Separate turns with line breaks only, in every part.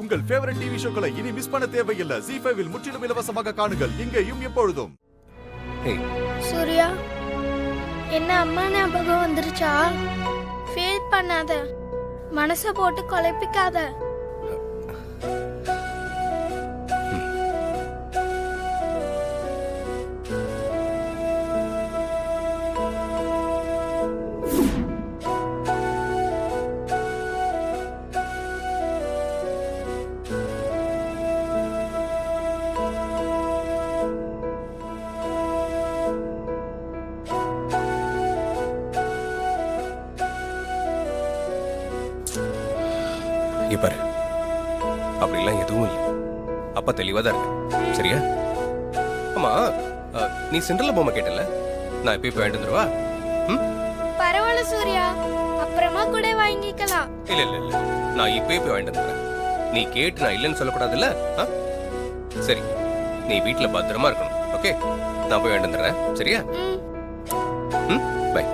உங்கள் favourite TV ஷோக்களை இனி miss பண்ண தேவையில்லை. ZEE5 இல் முற்றிலும் இலவசமாக காணுங்கள். இங்கேயும் எப்பொழுதும்.
சூர்யா, என்ன அம்மா ஞாபகம் வந்துருச்சா? ஃபீல் பண்ணாத, மனசை போட்டு குழப்பிக்காத.
பாரு, அப்படிலாம் எதுவும் இல்லை. அப்பா தெளிவா தான் இருக்கு. சரியா? ஆமா, நீ சிண்ட்ரலா பொம்மை கேட்டல, நான் இப்ப வாங்கிட்டு வந்துருவா?
பரவாயில்ல சூர்யா, அப்புறமா கூட வாங்கிக்கலாம்.
இல்ல இல்ல இல்ல, நான் இப்ப வாங்கிட்டு வந்துடுறேன். நீ கேட்டு நான் இல்லைன்னு சொல்லக்கூடாதுல்ல? சரி, நீ வீட்டுல பத்திரமா இருக்கணும். ஓகே, நான் போய் வாங்கிட்டு வந்துடுறேன். சரியா? பை.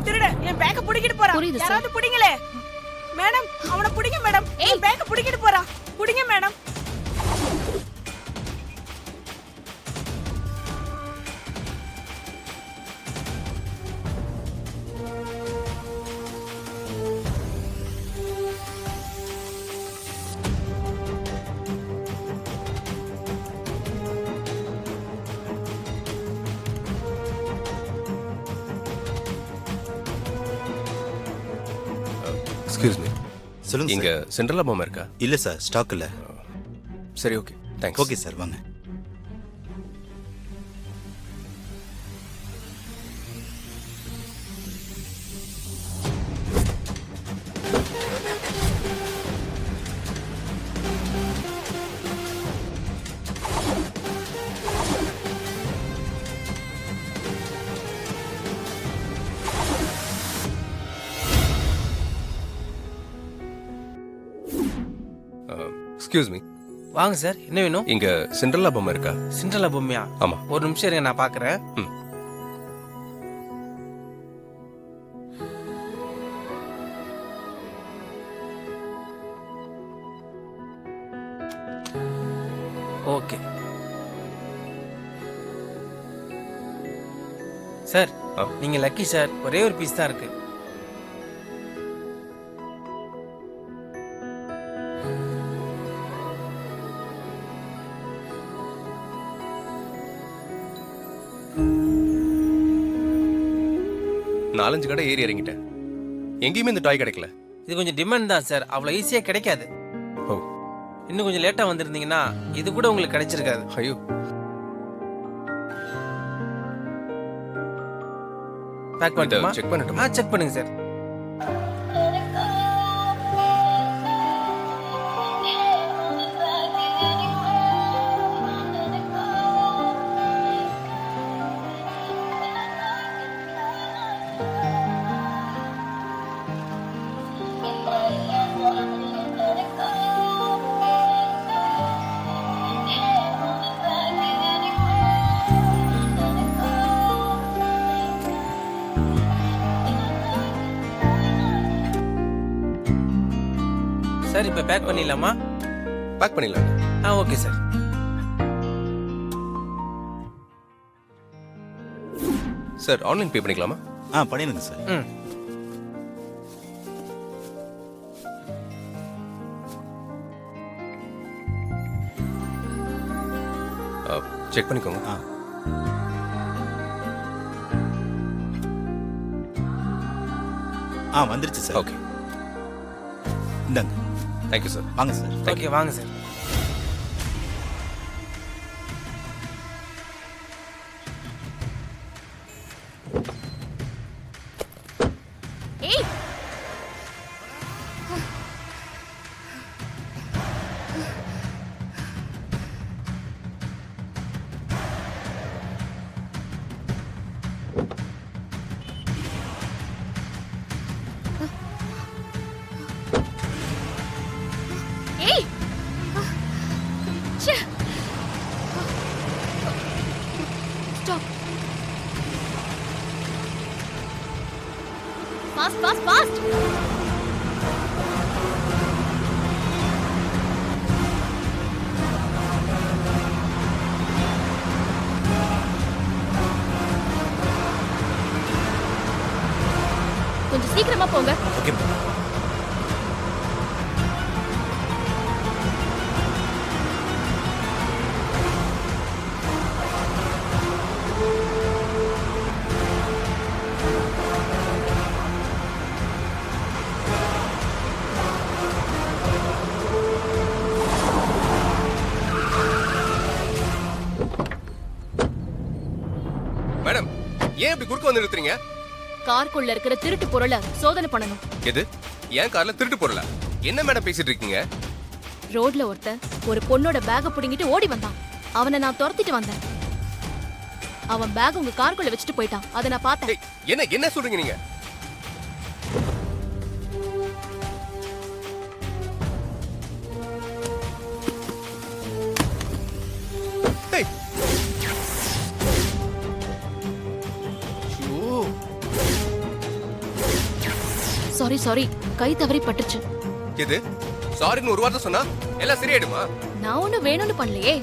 திருட என் பேக்க புடிக்கிட்டு போறான். யாராவது புடிங்களே. மேடம், அவனை புடிங்க மேடம். என் பேக்க புடிக்கிட்டு போறான். புடிங்க மேடம்.
எக்ஸ்கியூஸ் மீ,
சொல்லுங்க.
இங்க சிண்ட்ரலா பொம்மை இருக்கா?
இல்ல சார், ஸ்டாக் இல்ல.
சரி, ஓகே, தேங்க்ஸ்.
ஓகே சார், வாங்க.
Excuse me.
வாங்க சார், என்ன வேணும்?
இங்க சிண்ட்ரலா பொம்மை இருக்கா?
சிண்ட்ரலா பொம்மையா?
ஆமா.
ஒரு நிமிஷம் இருங்க, நான் பாக்குறேன். ஓகே சார், நீங்க லக்கி சார். ஒரே ஒரு பீஸ் தான் இருக்கு.
நாலஞ்சு கடை ஏறி இறங்கிட்டேன், எங்கேயுமே இந்த டாய் கிடைக்கல.
இது கொஞ்சம் டிமாண்ட் தான் சார், அவ்வளோ ஈஸியாக கிடைக்காது.
ஓ,
இன்னும் கொஞ்சம் லேட்டாக வந்திருந்தீங்கன்னா இது கூட உங்களுக்கு கிடைச்சிருக்காது.
ஐயோ,
பேக் பண்ணிட்டு
செக் பண்ணட்டுமா?
செக் பண்ணுங்க சார். சார், இப்போ பேக் பண்ணிடலாமா?
பேக் பண்ணிடலாம்.
Okay sir.
சார், ஆன்லைன் பே பண்ணிக்கலாமா?
பண்ணிடுங்க சார்.
செக் பண்ணிக்கோங்க.
வந்துருச்சு சார்.
ஓகே,
இந்தாங்க.
Thank you sir.
வாங்க சார்.
ஓகே, வாங்க சார்.
ஏய்,
ஃபாஸ்ட் ஃபாஸ்ட் ஃபாஸ்ட். கொஞ்சம் சீக்கிரமா போங்க.
ஓகே
மேடம், ஏன் இப்படி குறுக்க வந்து நிறுத்துறீங்க?
கார்க்குள்ள இருக்கிற திருட்டு பொருளை சோதனை பண்ணணும்.
எது? ஏன் கார்ல திருட்டு போறல? என்ன மேடம் பேசிட்டு இருக்கீங்க?
ரோட்ல ஒருத்தன் ஒரு பொண்ணோட பேக்க புடிங்கிட்டு ஓடி வந்தான். அவனை நான் துரத்திட்டு வந்தேன். அவன் பேக் உங்க கார்க்குள்ள வச்சுட்டு போயிட்டான். அதை நான் பார்த்தேன்.
ஏய், என்ன சொல்றீங்க நீங்க? ஏய். ஐயோ.
சாரி கை தவறி பட்டுச்சு.
எது? சாரின்னு ஒரு வார்த்தை சொன்னா எல்லாம் சரியாயிடுமா?
நான் ஒண்ணு வேணும்னு பண்ணலையே.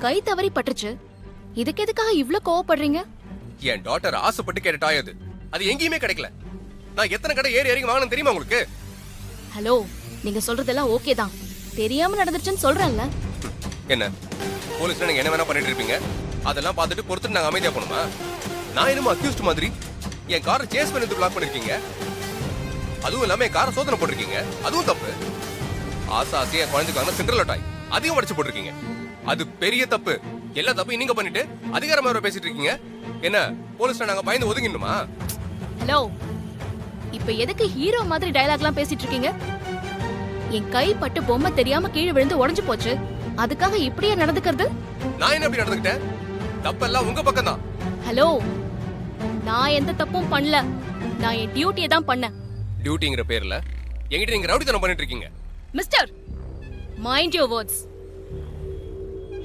கை தவறி பட்டுச்சு. இதுக்கு எதுக்காக இவ்ளோ கோவப்படுறீங்க?
என் டாட்டர் ஆசைப்பட்டு கேட்ட டாய் அது. அது எங்கேயுமே கிடைக்கல. நான் எத்தனை கடை ஏறி இறங்கி வாங்கணும் தெரியுமா உங்களுக்கு?
ஹலோ, நீங்க சொல்றதெல்லாம் ஓகே தான். தெரியாம நடந்துச்சுன்னு சொல்றேன்ல.
என்ன போலீஸ்ல நீங்க என்ன வேணா பண்ணிட்டு இருப்பீங்க. அதெல்லாம் பார்த்துட்டு பொறுத்துட்டு நாங்க அமைதியா போணுமா? நான் என்னமோ அக்யூஸ்ட் மாதிரி என் காரை சேஸ் பண்ணி பிளாக் பண்ணிருக்கீங்க. அதுவும் இல்லாம என் காரை சோதனை போட்டிருக்கீங்க. அதுவும் தப்பு. ஆசையா குழந்தைக்கு வாங்க சிண்ட்ரலா டாய் அதையும் உடைச்சு போட்டிருக்கீங்க. அது பெரிய தப்பு. எல்லா தப்பையும் நீங்க பண்ணிட்டு அதிகாரமா வேற பேசிட்டு இருக்கீங்க. என்ன போலீஸ்ல நாங்க பயந்து ஒதுங்கிடணுமா?
ஹலோ, இப்ப எதுக்கு ஹீரோ மாதிரி டயலாக்லாம் பேசிட்டு இருக்கீங்க? என் கை பட்டு பொம்மை தெரியாம கீழே விழுந்து உடைஞ்சு போச்சு. அதுக்காக இப்படியே நடந்துக்கிறது?
நான் என்ன அப்படி நடந்துக்கிட்டேன்? தப்பெல்லாம் உங்க பக்கம் தான்.
ஹலோ, நான் எந்த தப்பும் பண்ணல. நான் என் டியூட்டியை தான் பண்ணேன்.
டியூட்டிங்கிற பேர்ல என்கிட்ட நீங்க ரவுடித்தனம் பண்ணிட்டு இருக்கீங்க.
Mister, mind your words.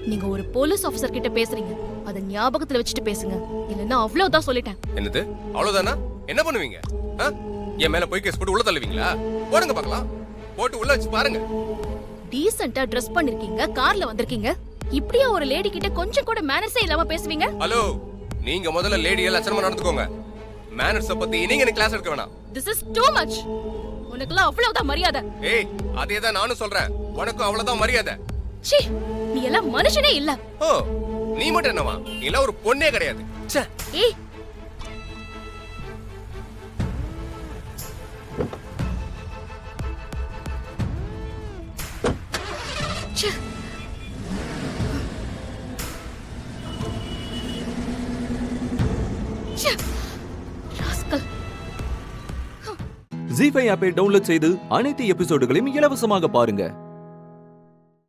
நீங்க ஒரு போலீஸ் ஆபீசர் கிட்ட பேசுறீங்க. அத ஞாபகத்துல வச்சுட்டு பேசுங்க. இல்லன்னா அவ்வளவுதான் சொல்லிட்டேன்.
என்னது? அவ்வளவுதானா? என்ன பண்ணுவீங்க? ஆ? என் மேல போய் கேஸ் போட்டு உள்ள தள்ளுவீங்களா? போடுங்க பார்க்கலாம். போட்டு உள்ள வச்சு பாருங்க.
டீசென்ட்டா ட்ரெஸ் பண்ணிருக்கீங்க, கார்ல வந்திருக்கீங்க. இப்படியா ஒரு லேடி கிட்ட கொஞ்சம் கூட மேனர்ஸே இல்லாம பேசுவீங்க?
ஹலோ, நீங்க முதல்ல லேடி எல்லாம் லட்சணமா நடந்துக்கோங்க. மேனர்ஸ் பத்தி நீங்க எனக்கு கிளாஸ் எடுக்க வேணாம்.
This is too much. உனக்குலாம் அவ்வளவுதான் மரியாதை.
ஏய், அதே தான் நானும் சொல்றேன். உனக்கும் அவ்வளவுதான் மரியாதை.
சீ, நீ எல்லாம் மனுஷனே இல்ல.
ஓ, நீ மட்டும் என்னவா? நீ எல்லாம் ஒரு பொண்ணே கிடையாது. ச்சே.
ஏய், ச்சே. ச்சே. ராஸ்கல்.
ஜீ5 ஆப்பை டவுன்லோட் செய்து அனைத்து எபிசோடுகளையும் இலவசமாக பாருங்க.